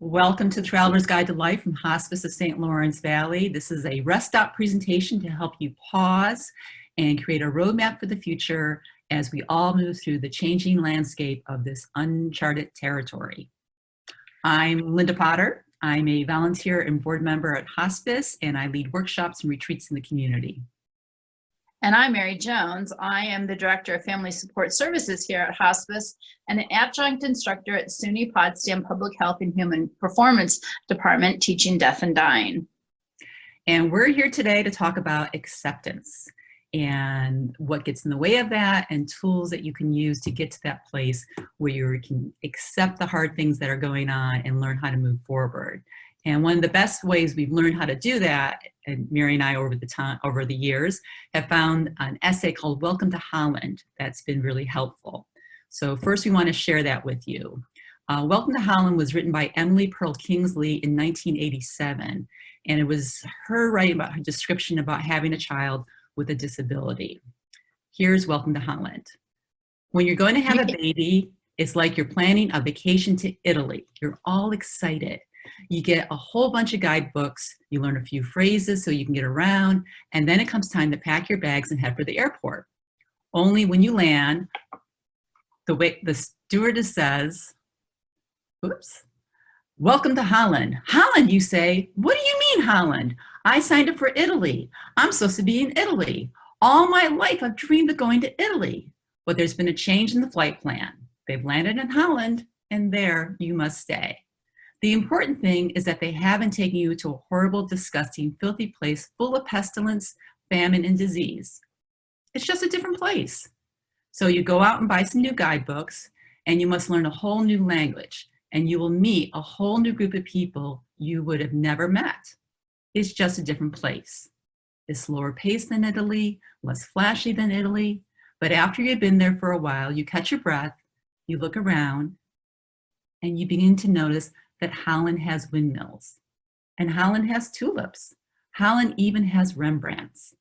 Welcome to Traveler's Guide to Life from Hospice of St. Lawrence Valley. This is a rest stop presentation to help you pause and create a roadmap for the future as we all move through the changing landscape of this uncharted territory. I'm Linda Potter. I'm a volunteer and board member at Hospice, and I lead workshops and retreats in the community. And I'm Mary Jones. I am the Director of Family Support Services here at Hospice and an adjunct instructor at SUNY Potsdam Public Health and Human Performance Department, teaching death and dying. And we're here today to talk about acceptance and what gets in the way of that and tools that you can use to get to that place where you can accept the hard things that are going on and learn how to move forward. And one of the best ways we've learned how to do that, and Mary and I over the years have found an essay called Welcome to Holland that's been really helpful. So first we want to share that with you. Welcome to Holland was written by Emily Pearl Kingsley in 1987, and it was her writing about her description about having a child with a disability. Here's Welcome to Holland. When you're going to have a baby, it's like you're planning a vacation to Italy. You're all excited. You get a whole bunch of guidebooks, you learn a few phrases so you can get around, and then it comes time to pack your bags and head for the airport. Only when you land, the stewardess says, oops, welcome to Holland. Holland, you say, what do you mean Holland? I signed up for Italy. I'm supposed to be in Italy. All my life I've dreamed of going to Italy. But there's been a change in the flight plan. They've landed in Holland, and there you must stay. The important thing is that they haven't taken you to a horrible, disgusting, filthy place full of pestilence, famine, and disease. It's just a different place. So you go out and buy some new guidebooks, and you must learn a whole new language, and you will meet a whole new group of people you would have never met. It's just a different place. It's slower paced than Italy, less flashy than Italy, but after you've been there for a while, you catch your breath, you look around, and you begin to notice that Holland has windmills, and Holland has tulips. Holland even has Rembrandts.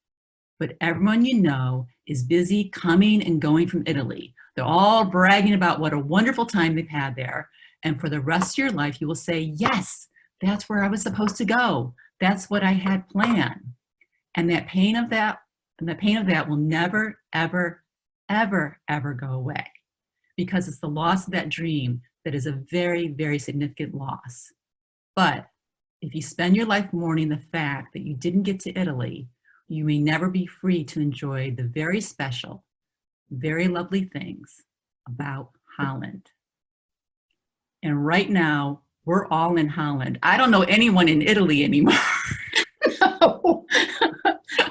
But everyone you know is busy coming and going from Italy. They're all bragging about what a wonderful time they've had there. And for the rest of your life, you will say, yes, that's where I was supposed to go. That's what I had planned. And that pain of that, will never, ever, ever, ever go away, because it's the loss of that dream that is a very, very significant loss. But if you spend your life mourning the fact that you didn't get to Italy, you may never be free to enjoy the very special, very lovely things about Holland. And right now, we're all in Holland. I don't know anyone in Italy anymore. No.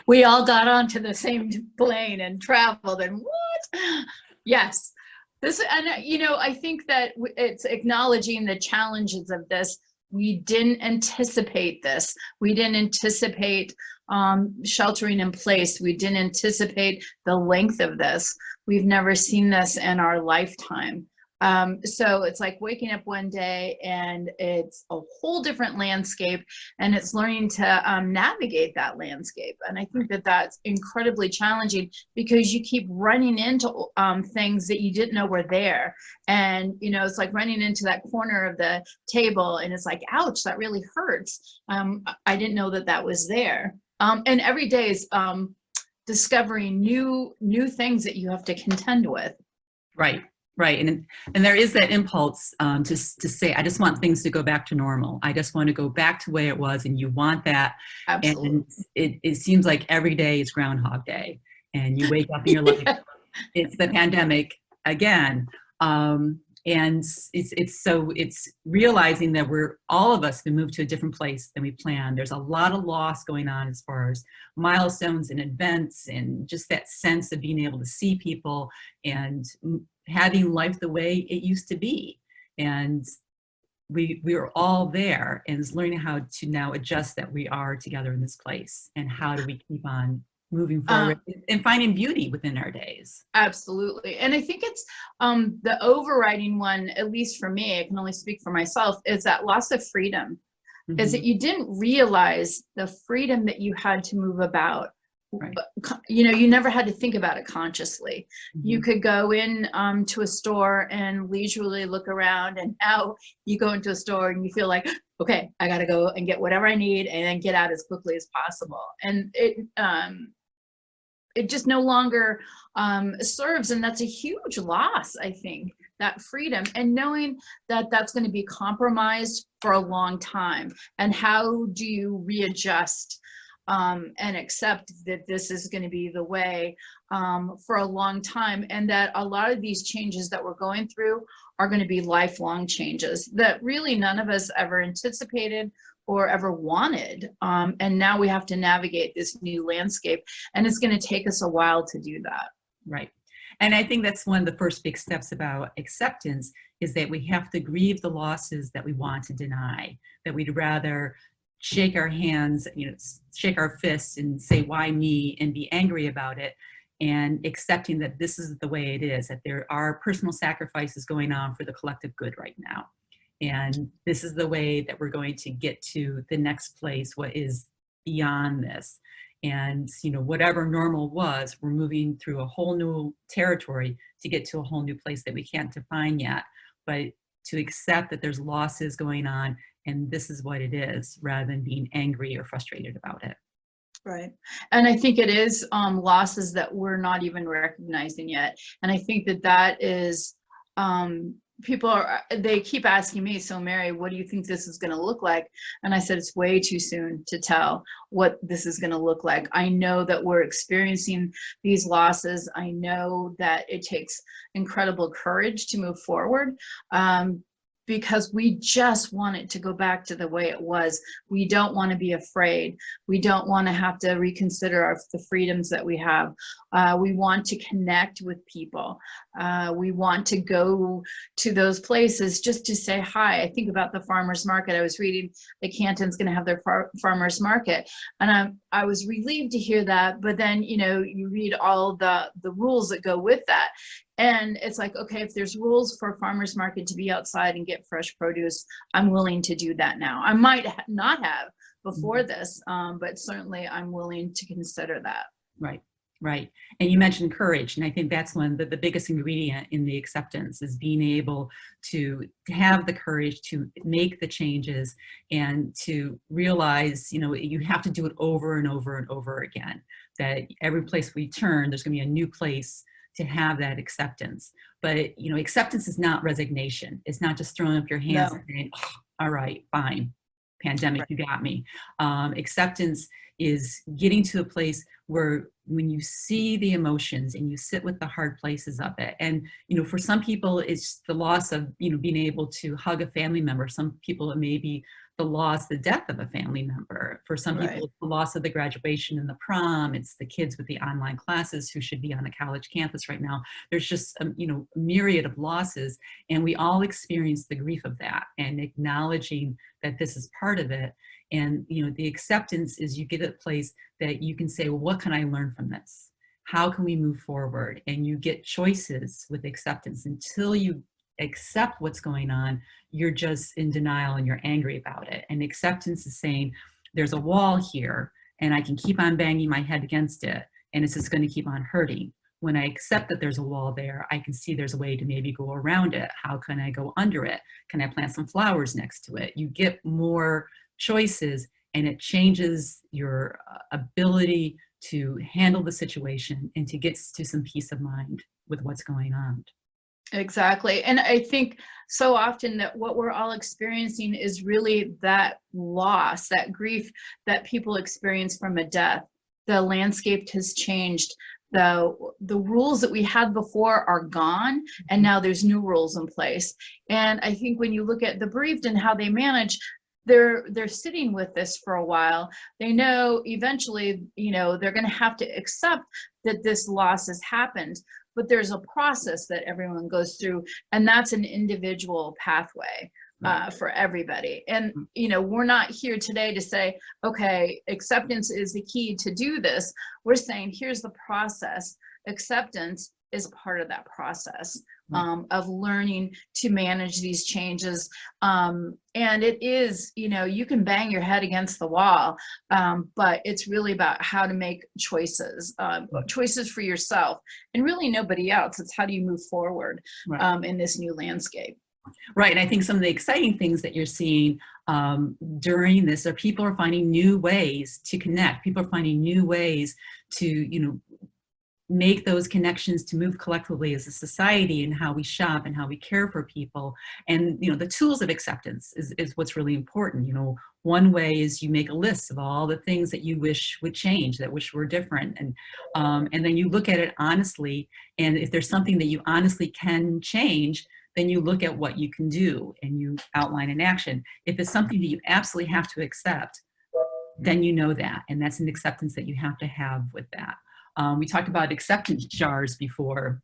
We all got onto the same plane and traveled, and what? Yes. I think that it's acknowledging the challenges of this. We didn't anticipate this. We didn't anticipate sheltering in place. We didn't anticipate the length of this. We've never seen this in our lifetime. So it's like waking up one day and it's a whole different landscape, and it's learning to navigate that landscape. And I think that that's incredibly challenging, because you keep running into things that you didn't know were there. And, it's like running into that corner of the table and it's like, ouch, that really hurts. I didn't know that that was there. And every day is discovering new things that you have to contend with. Right. Right, and there is that impulse to say, I just want things to go back to normal. I just want to go back to the way it was, and you want that. Absolutely. And it seems like every day is Groundhog Day, and you wake up and you're like, it's the pandemic again. And it's realizing that all of us can move to a different place than we planned. There's a lot of loss going on as far as milestones and events, and just that sense of being able to see people and having life the way it used to be. And we are all there, and it's learning how to now adjust that we are together in this place, and how do we keep on moving forward and finding beauty within our days. Absolutely. And I think it's the overriding one, at least for me, I can only speak for myself, is that loss of freedom. Is that you didn't realize the freedom that you had to move about Right. You know, you never had to think about it consciously. You Mhm. could go in to a store and leisurely look around, and now you go into a store and you feel like, okay, I got to go and get whatever I need and then get out as quickly as possible. And it just no longer serves, and that's a huge loss, I think, that freedom, and knowing that that's going to be compromised for a long time. And how do you readjust and accept that this is going to be the way for a long time, and that a lot of these changes that we're going through are going to be lifelong changes that really none of us ever anticipated or ever wanted. And now we have to navigate this new landscape, and it's going to take us a while to do that. Right. And I think that's one of the first big steps about acceptance, is that we have to grieve the losses that we want to deny, that we'd rather shake our hands, shake our fists and say, why me, and be angry about it, and accepting that this is the way it is, that there are personal sacrifices going on for the collective good right now. And this is the way that we're going to get to the next place, what is beyond this. And whatever normal was, we're moving through a whole new territory to get to a whole new place that we can't define yet, but to accept that there's losses going on and this is what it is, rather than being angry or frustrated about it. Right. And I think it is losses that we're not even recognizing yet. And I think that that is, they keep asking me, so Mary, what do you think this is going to look like? And I said, it's way too soon to tell what this is going to look like. I know that we're experiencing these losses. I know that it takes incredible courage to move forward. Because we just want it to go back to the way it was. We don't want to be afraid. We don't want to have to reconsider the freedoms that we have. We want to connect with people. We want to go to those places just to say hi. I think about the farmers market. I was reading that Canton's going to have their farmers market, and I was relieved to hear that. But then you read all the rules that go with that. And it's like, okay, if there's rules for farmers market to be outside and get fresh produce, I'm willing to do that now. I might not have before this, but certainly I'm willing to consider that. Right, right. And you mentioned courage, and I think that's one of the biggest ingredient in the acceptance, is being able to have the courage to make the changes and to realize, you have to do it over and over and over again, that every place we turn, there's going to be a new place to have that acceptance. But acceptance is not resignation. It's not just throwing up your hands and saying, oh, all right, fine, pandemic, you got me. Acceptance is getting to a place where when you see the emotions and you sit with the hard places of it, and for some people it's the loss of being able to hug a family member. Some people it may be the death of a family member. For some people, it's the loss of the graduation and the prom. It's the kids with the online classes who should be on a college campus right now. There's just a myriad of losses, and we all experience the grief of that, and acknowledging that this is part of it. And the acceptance is you get a place that you can say, well, what can I learn from this? How can we move forward? And you get choices with acceptance. Until you accept what's going on, you're just in denial and you're angry about it. And acceptance is saying, there's a wall here and I can keep on banging my head against it, and it's just going to keep on hurting. When I accept that there's a wall there, I can see there's a way to maybe go around it. How can I go under it? Can I plant some flowers next to it? You get more choices, and it changes your ability to handle the situation and to get to some peace of mind with what's going on. Exactly. And I think so often that what we're all experiencing is really that loss, that grief that people experience from a death. The landscape has changed. The rules that we had before are gone, and now there's new rules in place. And I think when you look at the bereaved and how they manage, they're sitting with this for a while. They know eventually, they're going to have to accept that this loss has happened. But there's a process that everyone goes through, and that's an individual pathway for everybody. And we're not here today to say, okay, acceptance is the key to do this. We're saying, here's the process. Acceptance is a part of that process, Right. of learning to manage these changes. And it is, you know, you can bang your head against the wall, but it's really about how to make choices, choices for yourself and really nobody else. It's how do you move forward Right. in this new landscape. Right. And I think some of the exciting things that you're seeing during this are people are finding new ways to connect. People are finding new ways to, make those connections, to move collectively as a society, and how we shop and how we care for people. And the tools of acceptance is what's really important. One way is you make a list of all the things that you wish would change, that wish were different, and then you look at it honestly. And if there's something that you honestly can change, then you look at what you can do and you outline an action. If it's something that you absolutely have to accept, then you know that, and that's an acceptance that you have to have with that. We talked about acceptance jars before,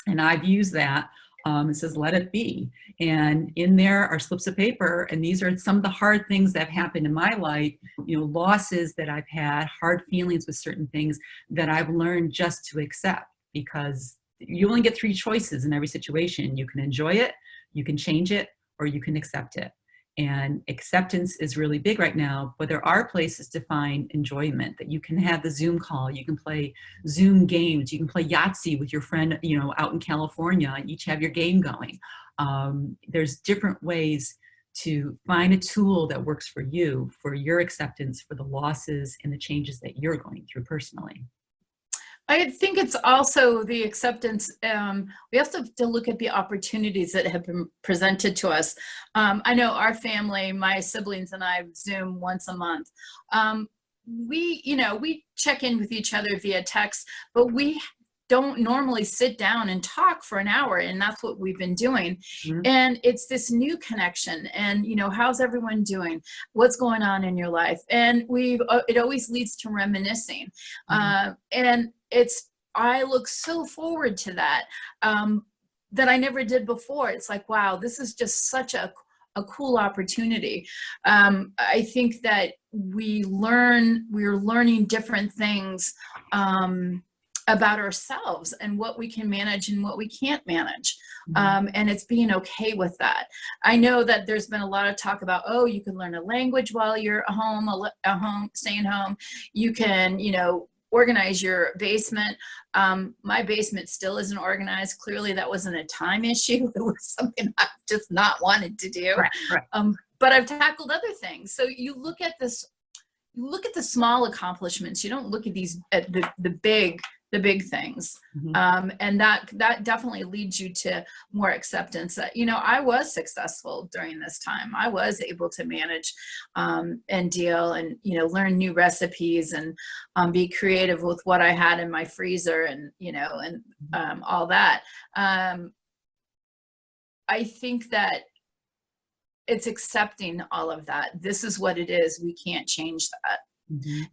and I've used that. It says, let it be. And in there are slips of paper, and these are some of the hard things that have happened in my life, losses that I've had, hard feelings with certain things that I've learned just to accept, because you only get 3 choices in every situation. You can enjoy it, you can change it, or you can accept it. And acceptance is really big right now, but there are places to find enjoyment, that you can have the Zoom call, you can play Zoom games, you can play Yahtzee with your friend, out in California, and each have your game going. There's different ways to find a tool that works for you, for your acceptance, for the losses and the changes that you're going through personally. I think it's also the acceptance. We have to look at the opportunities that have been presented to us. I know our family, my siblings and I Zoom once a month. We check in with each other via text, but we don't normally sit down and talk for an hour, and that's what we've been doing. Mhm. And it's this new connection, and how's everyone doing, what's going on in your life, and it always leads to reminiscing. And I look so forward to that, that I never did before. It's like, wow, this is just such a cool opportunity. I think that we're learning different things about ourselves and what we can manage and what we can't manage. And it's being okay with that. I know that there's been a lot of talk about, oh, you can learn a language while you're staying home. You can, organize your basement. My basement still isn't organized. Clearly that wasn't a time issue. It was something I've just not wanted to do. Right. But I've tackled other things. So you look at the small accomplishments. You don't look at the big things. And that definitely leads you to more acceptance that, I was successful during this time. I was able to manage and deal and, learn new recipes and be creative with what I had in my freezer and, all that. I think that it's accepting all of that. This is what it is. We can't change that.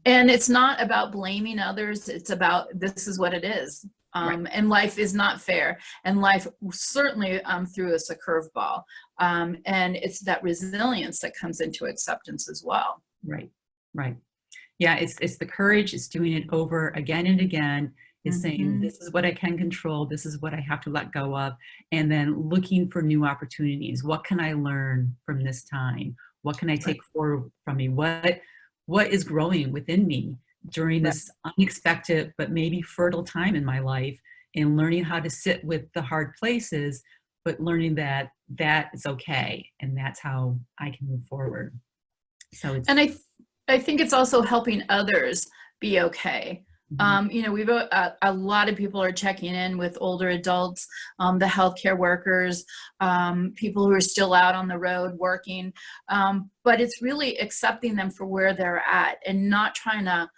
And it's not about blaming others. It's about, this is what it is. And life is not fair. And life certainly threw us a curveball. And it's that resilience that comes into acceptance as well. Right. Yeah, it's the courage. It's doing it over again and again. Is saying, this is what I can control. This is what I have to let go of. And then looking for new opportunities. What can I learn from this time? What can I take forward from me? What is growing within me during this unexpected but maybe fertile time in my life, and learning how to sit with the hard places, but learning that is okay, and that's how I can move forward. So I think it's also helping others be okay. We've a lot of people are checking in with older adults, the healthcare workers, people who are still out on the road working, but it's really accepting them for where they're at and not trying to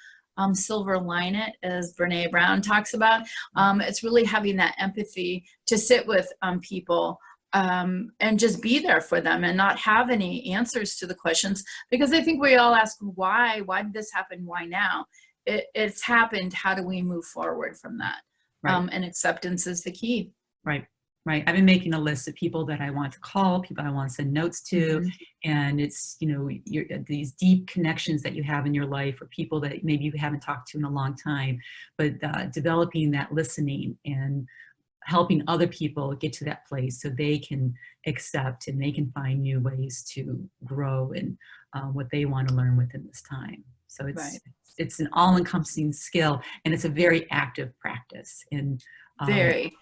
silver line it, as Brene Brown talks about. It's really having that empathy to sit with people and just be there for them and not have any answers to the questions, because I think we all ask, why did this happen? Why now? It's happened. How do we move forward from that? And acceptance is the key. Right. right? I've been making a list of people that I want to call, people I want to send notes to, Mhm. and it's, you know, these deep connections that you have in your life, or people that maybe you haven't talked to in a long time, but developing that listening and helping other people get to that place so they can accept and they can find new ways to grow and what they want to learn within this time. So Right. it's an all-encompassing skill, and it's a very active practice. And um, Very.